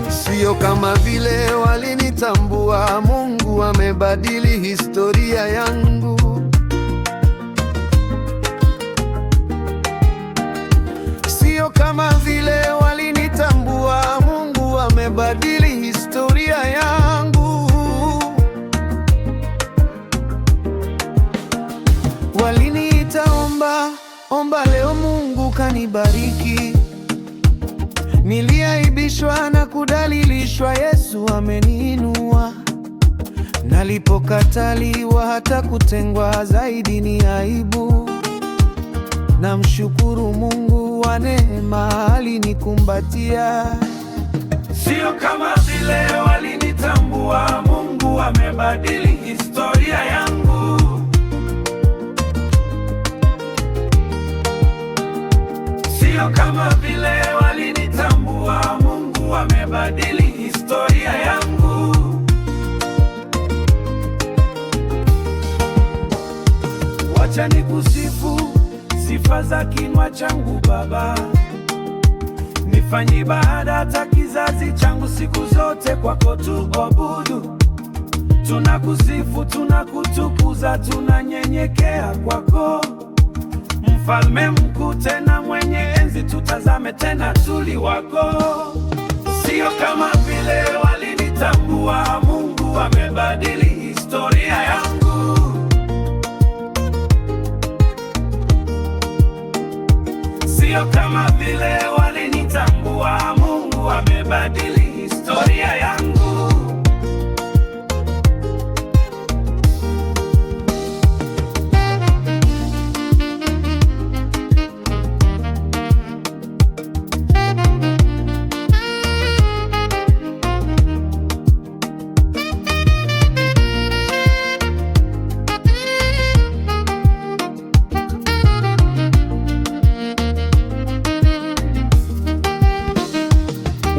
Sio kama vile walinitambua, Mungu amebadili historia yangu. Sio kama vile walinitambua, Mungu amebadili historia yangu. Waliniita omba, leo Mungu kanibariki. Niliaibishwa na kudhalilishwa, Yesu ameniinua. Nalipokataliwa hata kutengwa, zaidi ni aibu. Namshukuru Mungu wa neema, alinikumbatia. Sio kama vile walinitambua, Mungu amebadili historia yangu. Sio kama vile walinitambua, Mungu amebadili historia yangu. Wacha nikusifu, sifa za kinywa changu Baba. Nifanye ibada hata kizazi changu, siku zote kwako tuabudu. Tunakusifu, tunakutukuza, tunanyenyekea kwako. Mfalme mkuu tena mwenye enzi, tutazame tena tuli wako. Sio kama vile walinitambua, Mungu amebadili historia yangu. Sio kama vile walinitambua, Mungu amebadili historia yangu.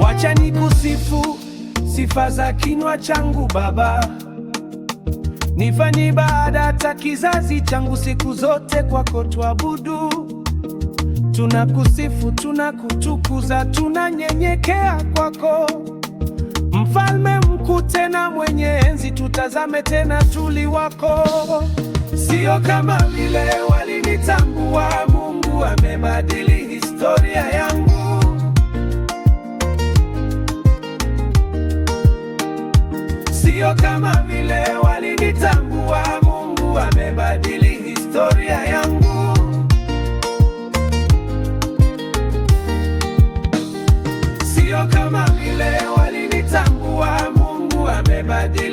Wacha nikusifu, sifa za kinywa changu Baba. Nifanye ibada hata kizazi changu, siku zote kwako tuabudu. Tunakusifu, tunakutukuza, tunanyenyekea kwako. Mfalme mkuu tena mwenye enzi, tutazame tena tuli wako. Sio kama vile walinitambua, Mungu amebadili historia yangu. Sio kama vile walinitambua, Mungu amebadili historia yangu. Sio kama vile walinitambua, Mungu amebadili